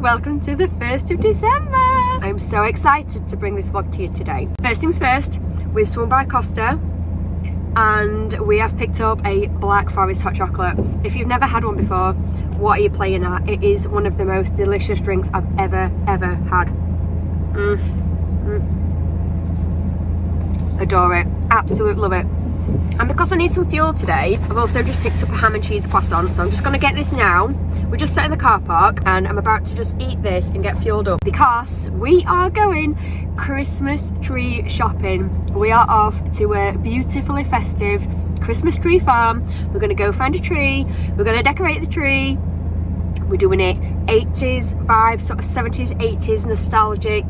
welcome to the 1st of December. I'm so excited to bring this vlog to you today. First things first, we've swung by Costa and we have picked up a Black Forest hot chocolate. If you've never had one before, what are you playing at? It is one of the most delicious drinks I've ever had. Adore it, absolutely love it. And because I need some fuel today, I've also just picked up a ham and cheese croissant, so I'm just going to get this now. We're just sat in the car park and I'm about to just eat this and get fueled up because we are going Christmas tree shopping. We are off to a beautifully festive Christmas tree farm. We're going to go find a tree, we're going to decorate the tree. We're doing it 80s vibes, sort of 70s, 80s nostalgic.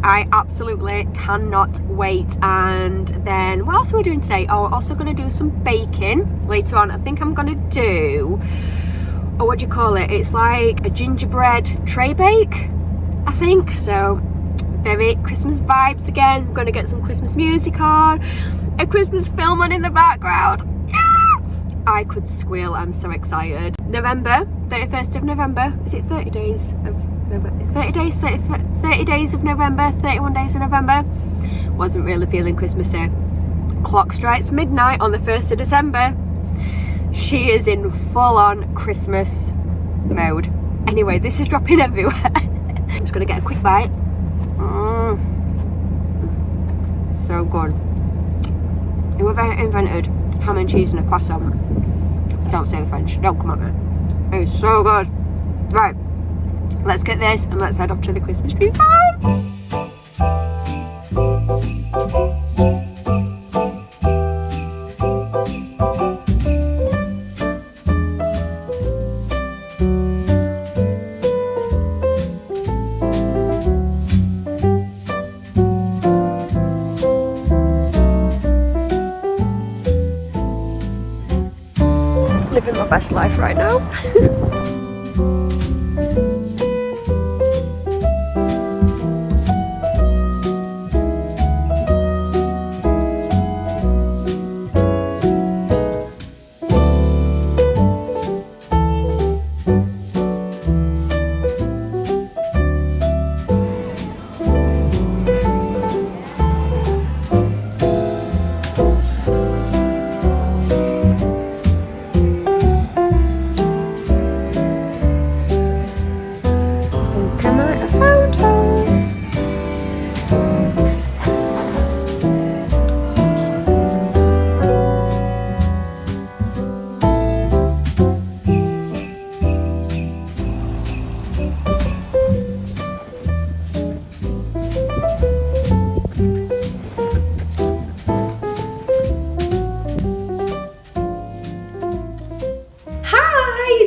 I absolutely cannot wait. And then what else are we doing today? Oh, we're also going to do some baking later on. I think I'm going to do, oh, what do you call it? It's like a gingerbread tray bake, I think. So very Christmas vibes again. I'm going to get some Christmas music on, a Christmas film on in the background. I could squeal, I'm so excited. November, 31st of November. Is it 30 days of November? 30 days of November, 31 days of November. Wasn't really feeling Christmassy. Clock strikes midnight on the 1st of December. She is in full-on Christmas mode. Anyway, this is dropping everywhere. I'm just gonna get a quick bite. So good. Whoever invented ham and cheese and a croissant, don't say the French, don't come at me. It's so good. Right, let's get this and let's head off to the Christmas tree farm. Living my best life right now.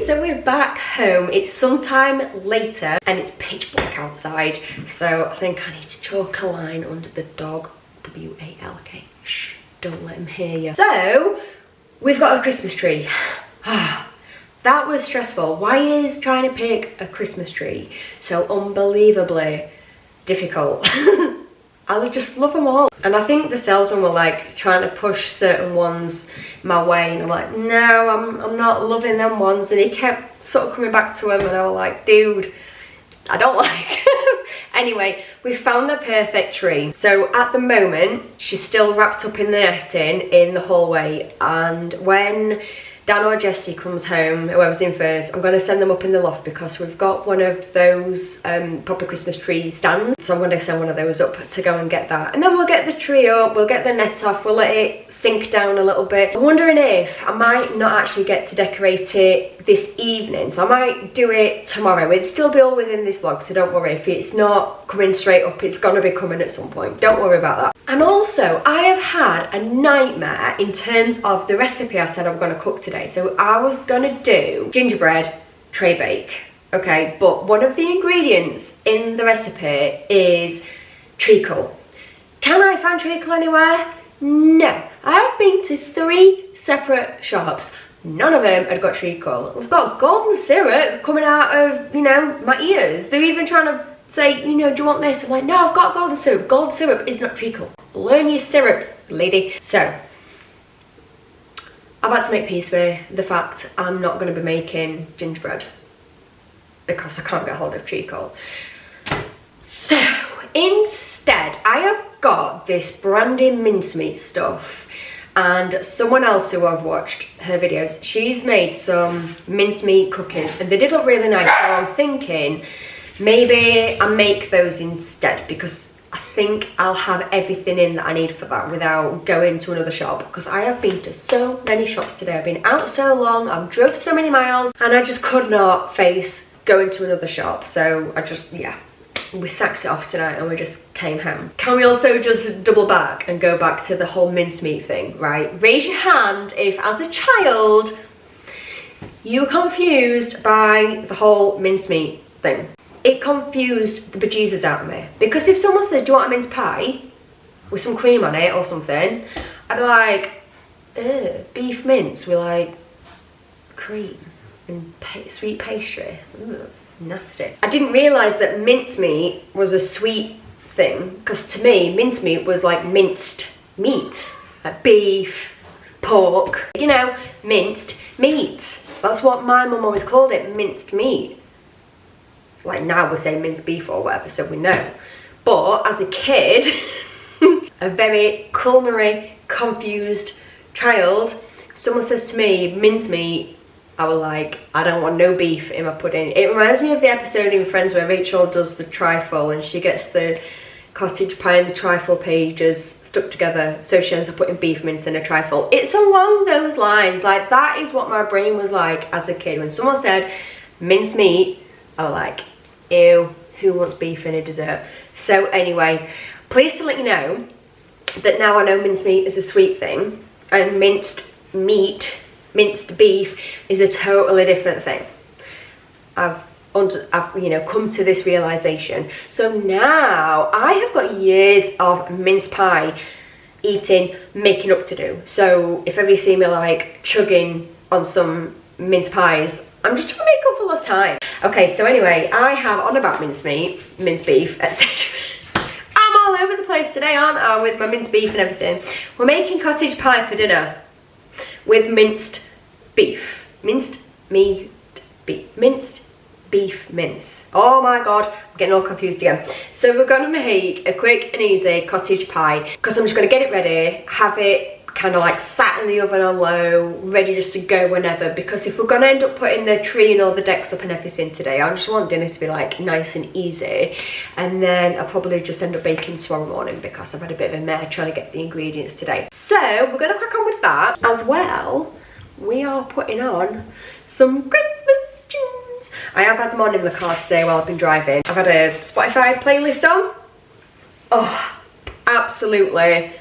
So we're back home. It's sometime later and it's pitch black outside, so I think I need to chalk a line under the dog. W-A-L-K. Shh, don't let him hear you. So we've got a Christmas tree. That was stressful. Why is trying to pick a Christmas tree so unbelievably difficult? I just love them all. And I think the salesman were like trying to push certain ones my way and I'm like, no, I'm not loving them ones. And he kept sort of coming back to him and I was like, dude, I don't like them. Anyway, we found the perfect tree. So at the moment, she's still wrapped up in the netting in the hallway, and when Dan or Jessie comes home, whoever's in first, I'm going to send them up in the loft because we've got one of those proper Christmas tree stands. So I'm going to send one of those up to go and get that. And then we'll get the tree up, we'll get the net off, we'll let it sink down a little bit. I'm wondering if I might not actually get to decorate it this evening. So I might do it tomorrow. It'll still be all within this vlog, so don't worry. If it's not coming straight up, it's going to be coming at some point. Don't worry about that. And also, I have had a nightmare in terms of the recipe I said I'm going to cook today. So I was going to do gingerbread tray bake, okay? But one of the ingredients in the recipe is treacle. Can I find treacle anywhere? No. I have been to 3 separate shops. None of them had got treacle. We've got golden syrup coming out of, you know, my ears. They're even trying to say, you know, do you want this? I'm like, no, I've got golden syrup. Golden syrup is not treacle. Learn your syrups, lady. So, I've had to make peace with the fact I'm not going to be making gingerbread. because I can't get hold of treacle. So instead, I have got this branded mincemeat stuff, and someone else who I've watched her videos, she's made some mincemeat cookies and they did look really nice. So I'm thinking maybe I make those instead, because I think I'll have everything in that I need for that without going to another shop, because I have been to so many shops today. I've been out so long, I've drove so many miles, and I just could not face going to another shop. So I just, yeah, we sacked it off tonight and we just came home. Can we also just double back and go back to the whole mincemeat thing, right? Raise your hand if as a child you were confused by the whole mincemeat thing. It confused the bejesus out of me, because if someone said, do you want a mince pie with some cream on it or something, I'd be like, beef mince with like cream and sweet pastry. Ugh, nasty. I didn't realise that mincemeat was a sweet thing, because to me mincemeat was like minced meat, like beef, pork, you know, minced meat. That's what my mum always called it, minced meat. Like now we're saying minced beef or whatever, so we know. But as a kid, a very culinary confused child, someone says to me mincemeat, I was like, I don't want no beef in my pudding. It reminds me of the episode in Friends where Rachel does the trifle and she gets the cottage pie and the trifle pages stuck together, so she ends up putting beef mince in a trifle. It's along those lines. Like, that is what my brain was like as a kid. When someone said mincemeat, I was like, ew, who wants beef in a dessert? So anyway, pleased to let you know that now I know mincemeat is a sweet thing, and minced meat, minced beef, is a totally different thing. I've you know, come to this realization. So now I have got years of mince pie eating, making up to do. So if ever you see me like chugging on some mince pies, I'm just trying to make up for lost time. Okay, so anyway, I have on about mincemeat, minced beef, etc. I'm all over the place today, aren't I, with my minced beef and everything. We're making cottage pie for dinner with minced beef. Minced meat beef. Minced beef mince. Oh my god, I'm getting all confused again. So we're gonna make a quick and easy cottage pie, because I'm just gonna get it ready, have it kind of like sat in the oven on low, ready just to go whenever, because if we're gonna end up putting the tree and all the decks up and everything today, I just want dinner to be like nice and easy, and then I'll probably just end up baking tomorrow morning, because I've had a bit of a mare trying to get the ingredients today. So we're gonna crack on with that. As well, we are putting on some Christmas tunes. I have had them on in the car today while I've been driving. I've had a Spotify playlist on. Oh, absolutely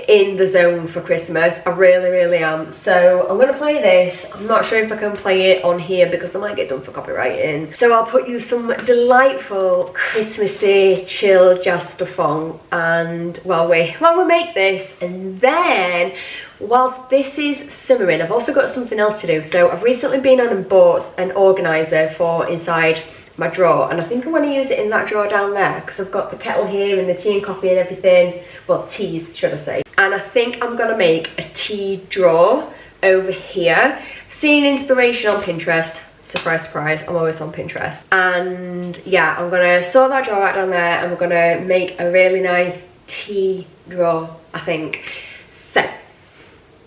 in the zone for Christmas. I really am. So I'm gonna play this. I'm not sure if I can play it on here because I might get done for copywriting. So I'll put you some delightful Christmassy chill jazz stuff on, and while we make this, and then whilst this is simmering, I've also got something else to do. So I've recently been on and bought an organizer for inside my drawer, and I think I want to use it in that drawer down there, because I've got the kettle here and the tea and coffee and everything, well, teas should I say, and I think I'm gonna make a tea drawer over here. I've seen inspiration on Pinterest, surprise surprise, I'm always on Pinterest, and yeah, I'm gonna sort that drawer out down there and we're gonna make a really nice tea drawer, I think. So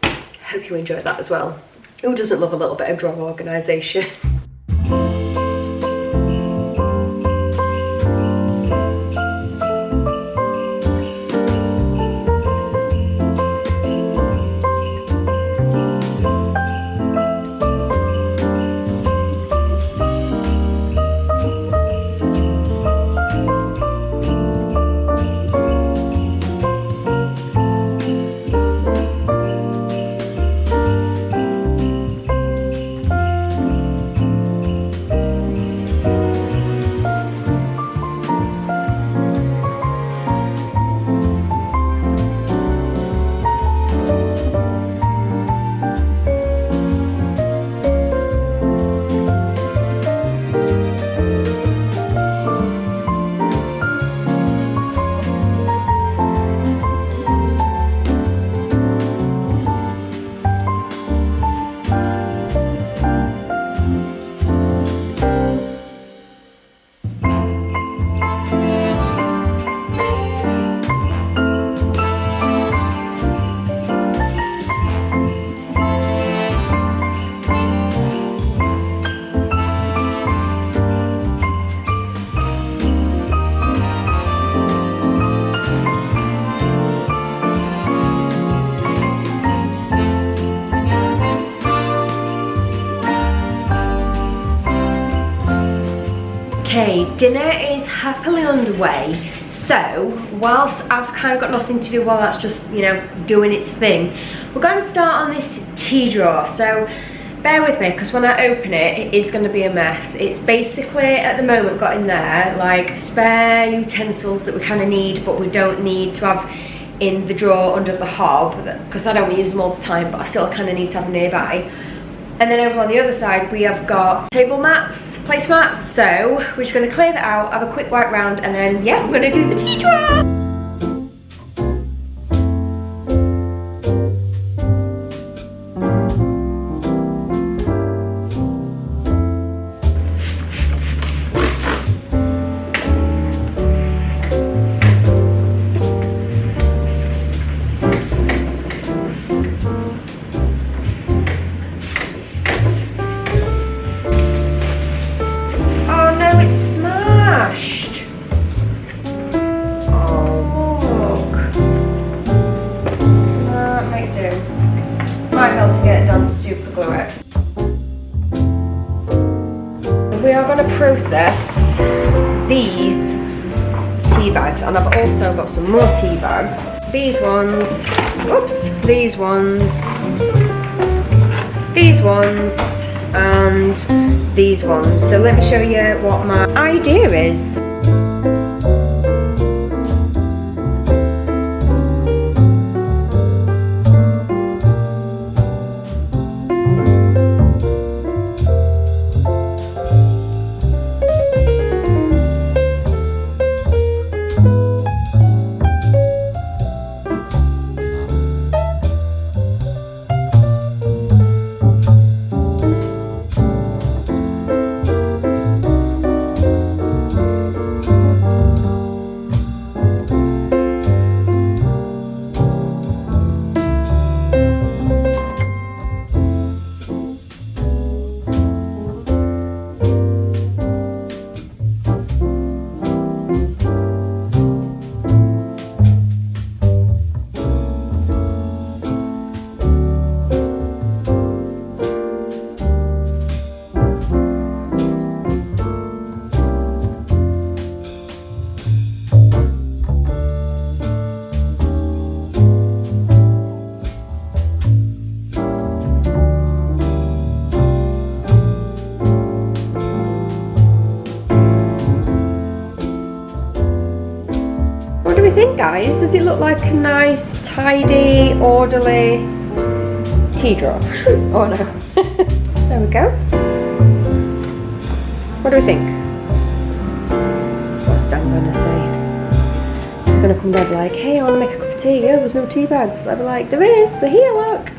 hope you enjoyed that as well. Who doesn't love a little bit of drawer organisation? Okay, dinner is happily underway. So, whilst I've kind of got nothing to do while that's just, you know, doing its thing, we're going to start on this tea drawer. So, bear with me, because when I open it, it is going to be a mess. It's basically, at the moment, got in there, like, spare utensils that we kind of need, but we don't need to have in the drawer under the hob, because I don't use them all the time, but I still kind of need to have nearby. And then over on the other side, we have got table mats, placemats. So we're just going to clear that out, have a quick wipe round, and then, yeah, we're going to do the tea drawer. We are going to process these tea bags, and I've also got some more tea bags. These ones, oops, these ones, and these ones. So let me show you what my idea is. What do we think, guys? Does it look like a nice, tidy, orderly tea drawer? Oh no. There we go. What do we think? What's Dan gonna say? He's gonna come down and be like, hey, I wanna make a cup of tea. Oh, there's no tea bags. I'll be like, there is, they're here, look.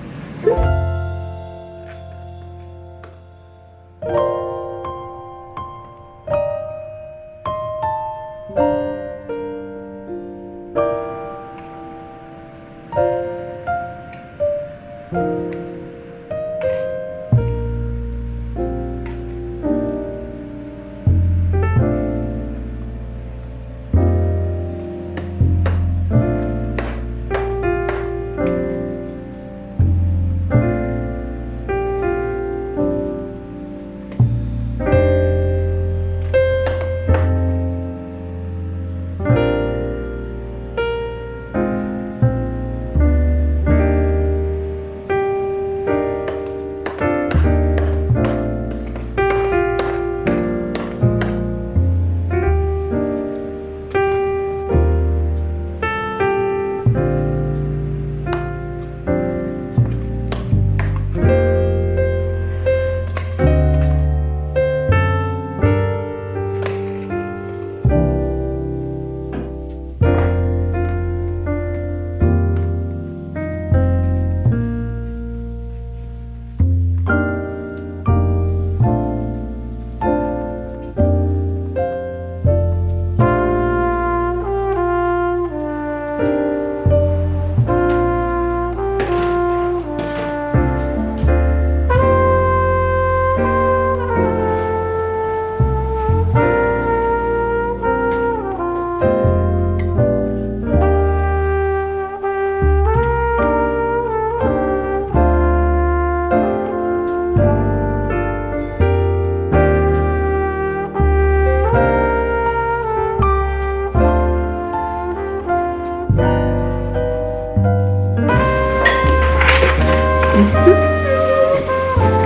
There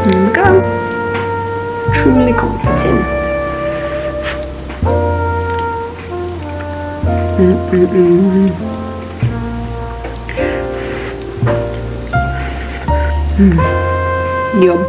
we go. Truly comforting. Yum.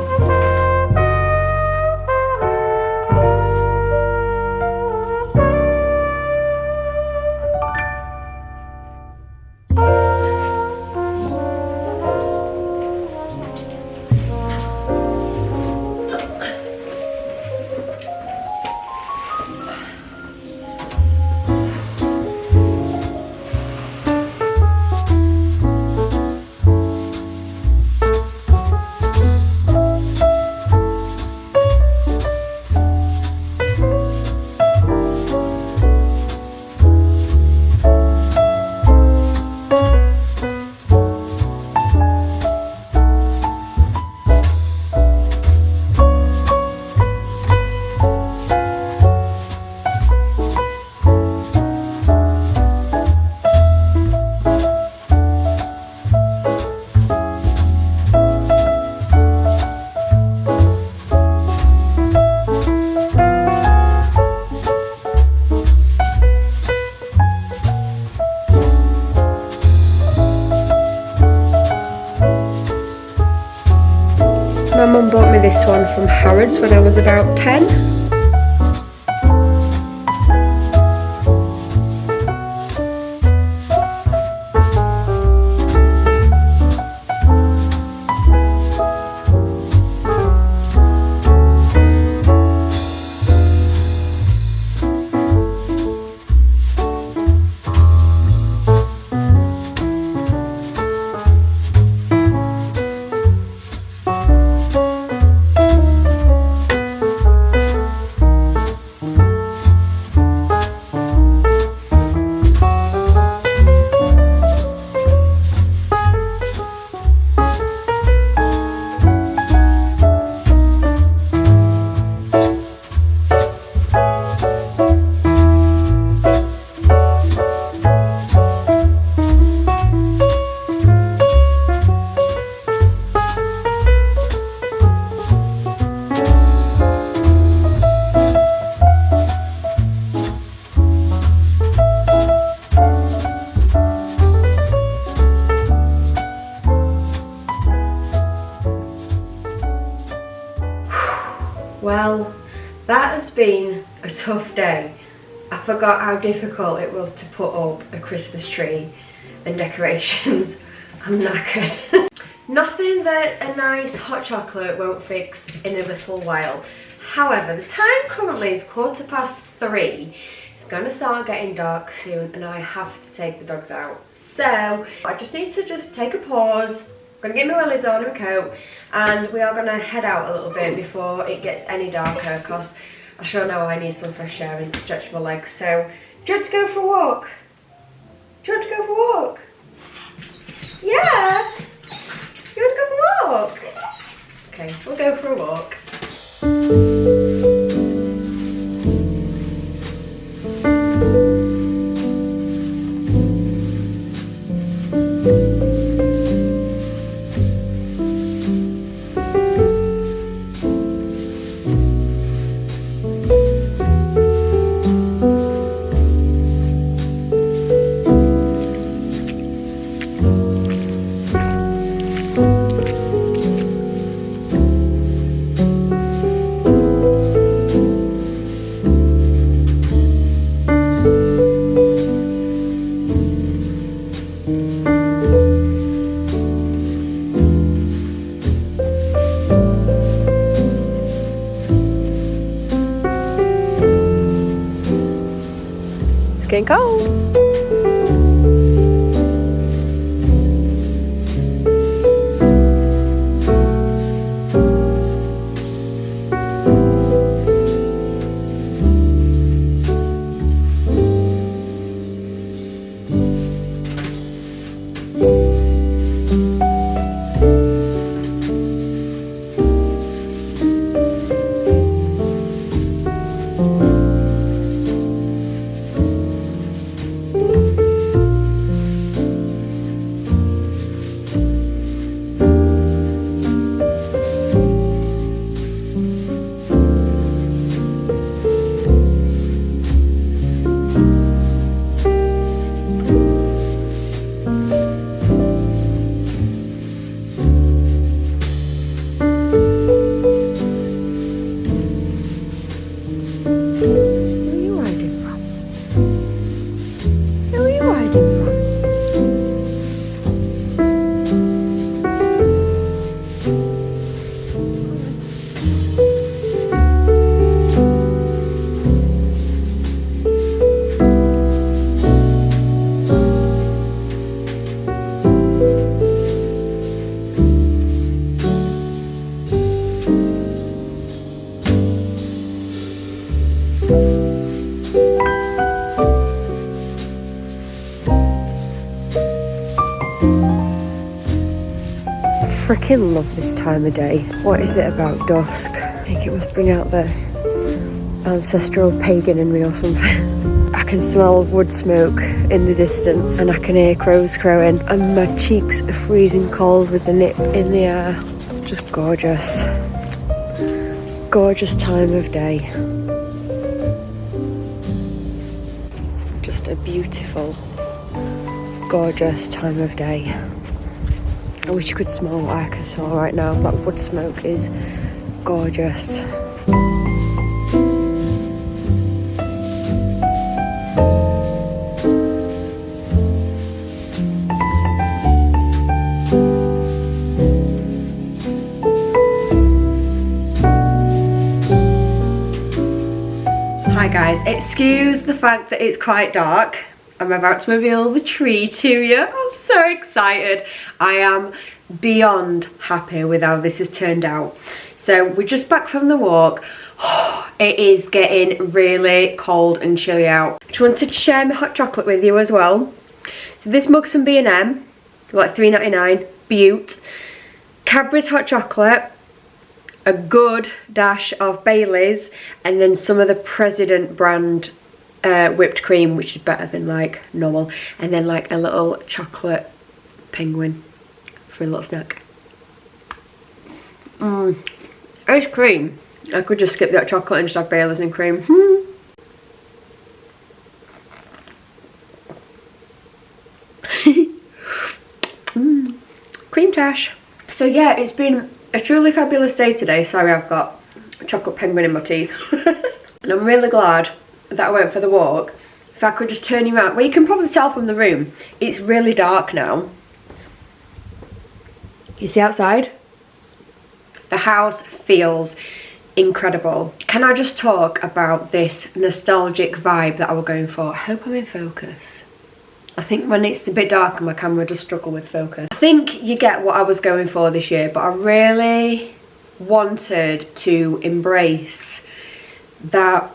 My mum bought me this one from Harrods when I was about 10. Well, that has been a tough day. I forgot how difficult it was to put up a Christmas tree and decorations. I'm knackered. Nothing that a nice hot chocolate won't fix in a little while. However, the time currently is 3:15. It's gonna start getting dark soon and I have to take the dogs out. So I just need to take a pause. I'm gonna get my lilies on and my coat and we are gonna head out a little bit before it gets any darker because I sure know I need some fresh air and to stretch my legs. So, do you want to go for a walk? Do you want to go for a walk? Yeah? You want to go for a walk? Okay, we'll go for a walk. Getting cold. freaking love this time of day. What is it about dusk? I think it must bring out the ancestral pagan in me or something. I can smell wood smoke in the distance and I can hear crows crowing and my cheeks are freezing cold with the nip in the air. It's just gorgeous. Gorgeous time of day. Just a beautiful, gorgeous time of day. I wish you could smell what I can smell right now. That wood smoke is gorgeous. Hi guys, excuse the fact that it's quite dark. I'm about to reveal the tree to you. I'm so excited. I am beyond happy with how this has turned out. So we're just back from the walk. It is getting really cold and chilly out. I just wanted to share my hot chocolate with you as well. So this mug's from B&M, like $3.99, beaut. Cadbury's hot chocolate, a good dash of Bailey's, and then some of the President brand whipped cream, which is better than like normal, and then like a little chocolate penguin for a little snack. Ice cream. I could just skip that chocolate and just have Bailey's and cream. Cream tash. So yeah, it's been a truly fabulous day today. Sorry, I've got a chocolate penguin in my teeth. And I'm really glad that I went for the walk. If I could just turn you around. Well, you can probably tell from the room, it's really dark now. You see outside? The house feels incredible. Can I just talk about this nostalgic vibe that I was going for? I hope I'm in focus. I think when it's a bit darker, my camera does struggle with focus. I think you get what I was going for this year, but I really wanted to embrace that,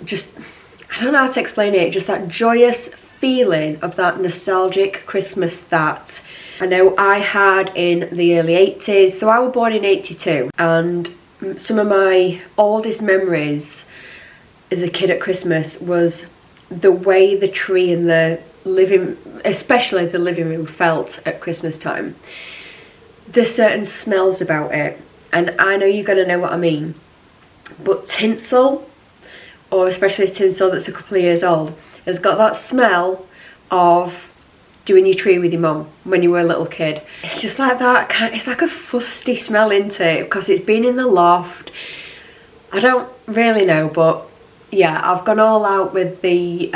just, I don't know how to explain it, just that joyous feeling of that nostalgic Christmas that I know I had in the early 80s. So I was born in 82, and some of my oldest memories as a kid at Christmas was the way the tree in the especially the living room felt at Christmas time. There's certain smells about it, and I know you're gonna know what I mean, but tinsel, or especially tinsel that's a couple of years old, has got that smell of doing your tree with your mum when you were a little kid. It's just like that, it's like a fusty smell, isn't it? Because it's been in the loft. I don't really know, but yeah, I've gone all out with the,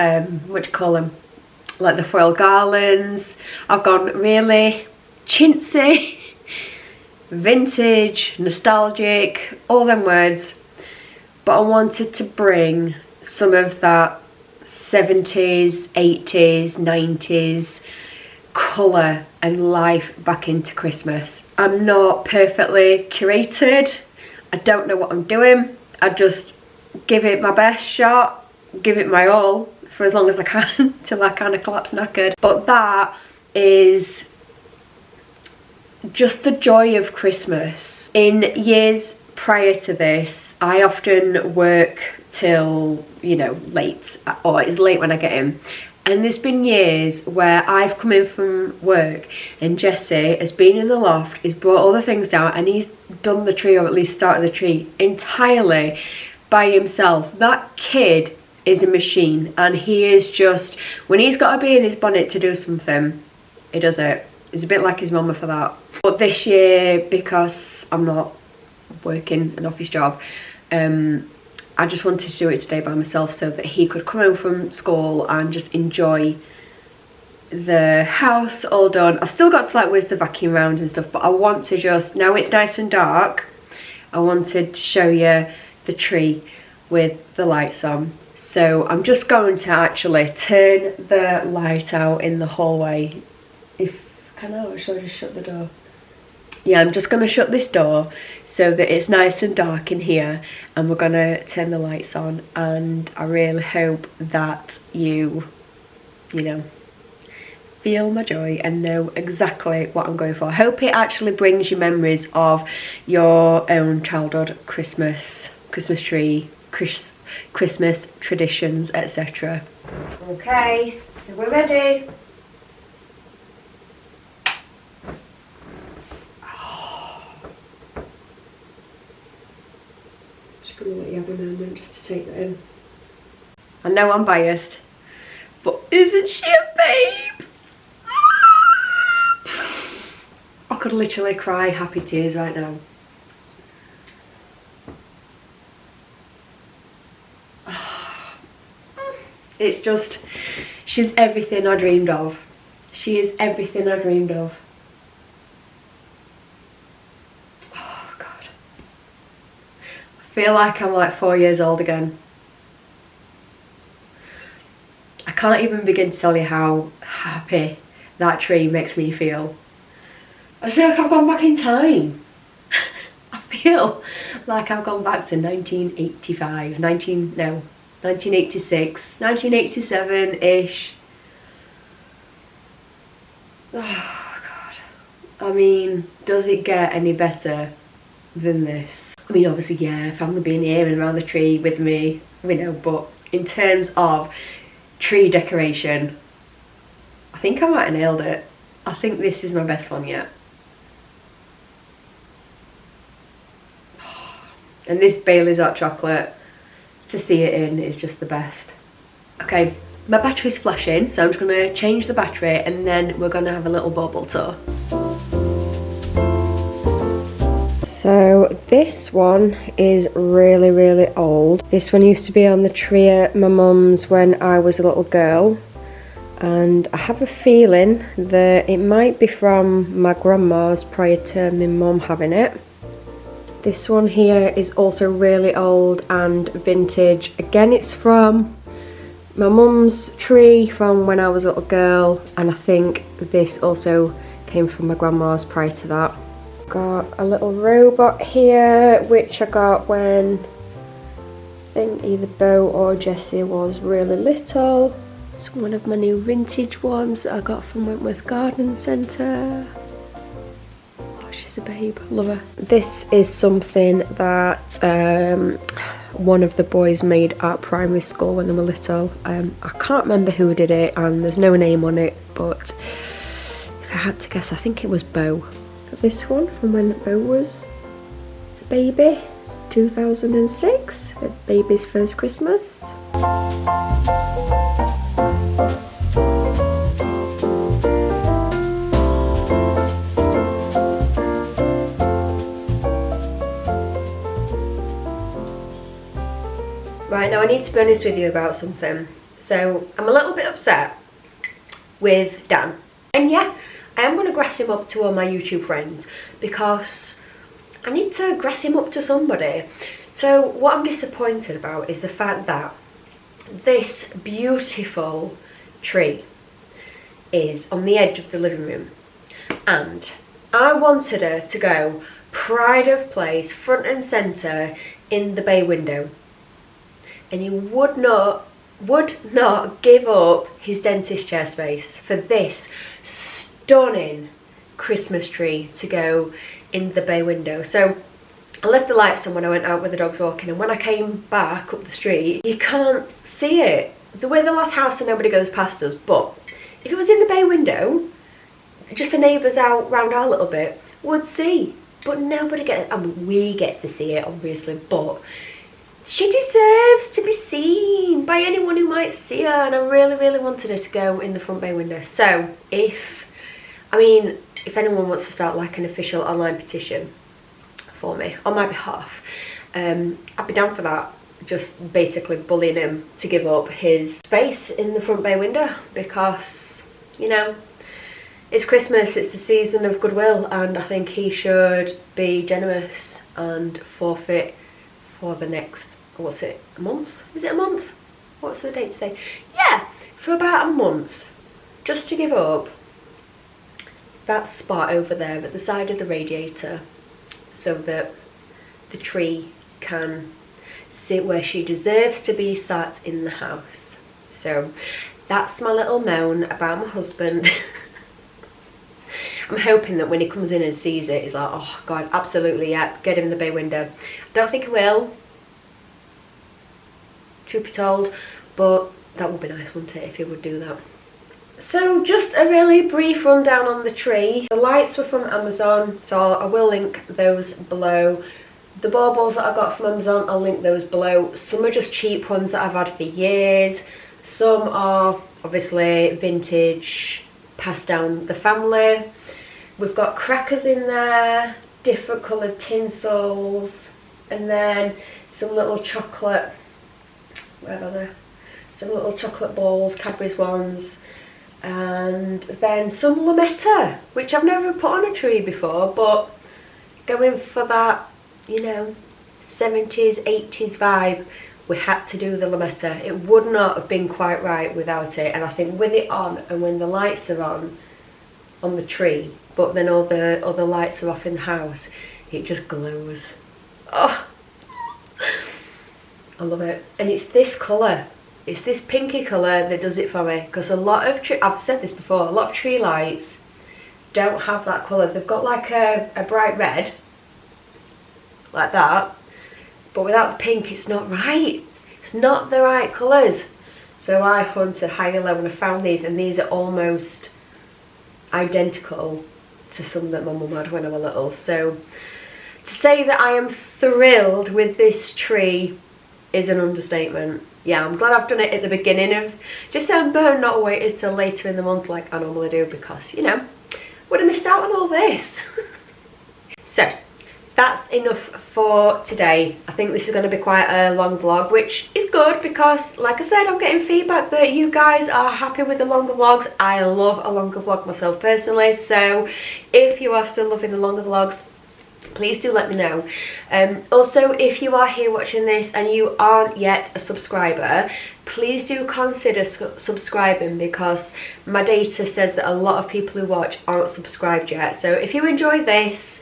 what do you call them? Like the foil garlands. I've gone really chintzy, vintage, nostalgic, all them words. But I wanted to bring some of that 70s, 80s, 90s colour and life back into Christmas. I'm not perfectly curated. I don't know what I'm doing. I just give it my best shot, give it my all for as long as I can till I kind of collapse knackered. But that is just the joy of Christmas. In years prior to this, I often work till, you know, late, or it's late when I get in. And there's been years where I've come in from work and Jesse has been in the loft, he's brought all the things down and he's done the tree, or at least started the tree entirely by himself. That kid is a machine, and he is just, when he's got to be in his bonnet to do something, he does it. He's a bit like his mama for that. But this year, because I'm not working an office job, I just wanted to do it today by myself so that he could come home from school and just enjoy the house all done. I've still got to like whiz the vacuum around and stuff, but I want to just, now it's nice and dark, I wanted to show you the tree with the lights on. So I'm just going to actually turn the light out in the hallway. Can I, or should I just shut the door? Yeah, I'm just going to shut this door so that it's nice and dark in here, and we're going to turn the lights on, and I really hope that you know, feel my joy and know exactly what I'm going for. I hope it actually brings you memories of your own childhood Christmas tree, Christmas traditions, etc. Okay, we're ready. Just gonna let you have a moment just to take that in. I know I'm biased, but isn't she a babe? I could literally cry happy tears right now. It's just, she's everything I dreamed of. She is everything I dreamed of. Oh God. I feel like I'm like 4 years old again. I can't even begin to tell you how happy that tree makes me feel. I feel like I've gone back in time. I feel like I've gone back to 1985, 1986, 1987-ish. Oh God. I mean, does it get any better than this? I mean, obviously, yeah, family being here and around the tree with me, you know, but in terms of tree decoration, I think I might have nailed it. I think this is my best one yet. And this Bailey's hot chocolate, to see it in, is just the best. Okay, my battery's flashing, so I'm just gonna change the battery and then we're gonna have a little bauble tour. So this one is really, really old. This one used to be on the tree at my mum's when I was a little girl. And I have a feeling that it might be from my grandma's prior to my mum having it. This one here is also really old and vintage. Again, it's from my mum's tree from when I was a little girl, and I think this also came from my grandma's prior to that. Got a little robot here, which I got when I think either Bo or Jessie was really little. It's one of my new vintage ones that I got from Wentworth Garden Centre. She's a babe, love her. This is something that one of the boys made at primary school when they were little. I can't remember who did it and there's no name on it, but if I had to guess, I think it was Bo. Got this one from when Bo was a baby, 2006, for baby's first Christmas. Right, now I need to be honest with you about something. So I'm a little bit upset with Dan. And yeah, I am going to grass him up to all my YouTube friends because I need to grass him up to somebody. So what I'm disappointed about is the fact that this beautiful tree is on the edge of the living room. And I wanted her to go pride of place, front and centre in the bay window. And he would not give up his dentist chair space for this stunning Christmas tree to go in the bay window. So I left the lights on when I went out with the dogs walking, and when I came back up the street, you can't see it. So we're the last house and nobody goes past us, but if it was in the bay window, just the neighbours out round our little bit would see. But nobody gets, I mean, we get to see it obviously, but she deserves to be seen by anyone who might see her, and I really, really wanted her to go in the front bay window. So if anyone wants to start like an official online petition for me on my behalf, I'd be down for that. Just basically bullying him to give up his space in the front bay window because, you know, it's Christmas, it's the season of goodwill, and I think he should be generous and forfeit for the next, what's it, a month? Is it a month? What's the date today? Yeah, for about a month, just to give up that spot over there at the side of the radiator so that the tree can sit where she deserves to be sat in the house. So that's my little moan about my husband. I'm hoping that when he comes in and sees it, he's like, oh God, absolutely, yeah, get him in the bay window. I don't think he will, truth be told, but that would be nice, wouldn't it, if he would do that. So just a really brief rundown on the tree. The lights were from Amazon, so I will link those below. The baubles that I got from Amazon, I'll link those below. Some are just cheap ones that I've had for years. Some are obviously vintage, passed down the family. We've got crackers in there, different coloured tinsels, and then some little chocolate, where are they? Some little chocolate balls, Cadbury's ones, and then some lametta, which I've never put on a tree before, but going for that, you know, 70s, 80s vibe, we had to do the lametta. It would not have been quite right without it, and I think with it on, and when the lights are on the tree, but then all the other lights are off in the house, it just glows. Oh, I love it. And it's this colour, it's this pinky colour that does it for me, because a lot of I've said this before, a lot of tree lights don't have that colour. They've got like a bright red, like that, but without the pink it's not right. It's not the right colours. So I hunted high and low and I found these, and these are almost identical to some that my mum had when I was little. So to say that I am thrilled with this tree is an understatement. Yeah, I'm glad I've done it at the beginning of December, not waited till later in the month like I normally do, because, you know, would have missed out on all this. So that's enough for today. I think this is going to be quite a long vlog, which is good because, like I said, I'm getting feedback that you guys are happy with the longer vlogs. I love a longer vlog myself personally, so if you are still loving the longer vlogs, please do let me know. Also, if you are here watching this and you aren't yet a subscriber, please do consider subscribing, because my data says that a lot of people who watch aren't subscribed yet. So if you enjoy this,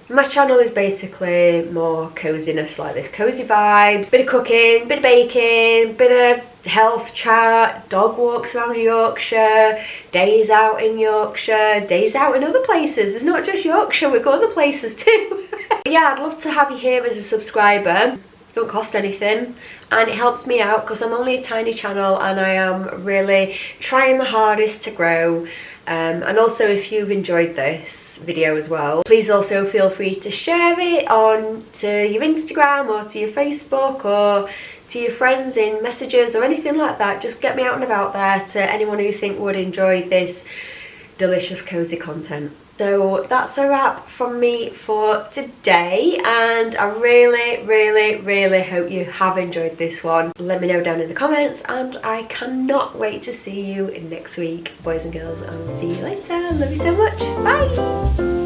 my channel is basically more coziness, like this, cozy vibes, bit of cooking, bit of baking, bit of health chat, dog walks around Yorkshire, days out in Yorkshire, days out in other places. There's not just Yorkshire, we go other places too. Yeah, I'd love to have you here as a subscriber. Don't cost anything, and it helps me out because I'm only a tiny channel and I am really trying my hardest to grow. And also, if you've enjoyed this video as well, please also feel free to share it on to your Instagram or to your Facebook or to your friends in messages or anything like that. Just get me out and about there to anyone who you think would enjoy this delicious cozy content. So that's a wrap from me for today, and I really hope you have enjoyed this one. Let me know down in the comments, and I cannot wait to see you next week, boys and girls. I'll see you later. Love you so much. Bye.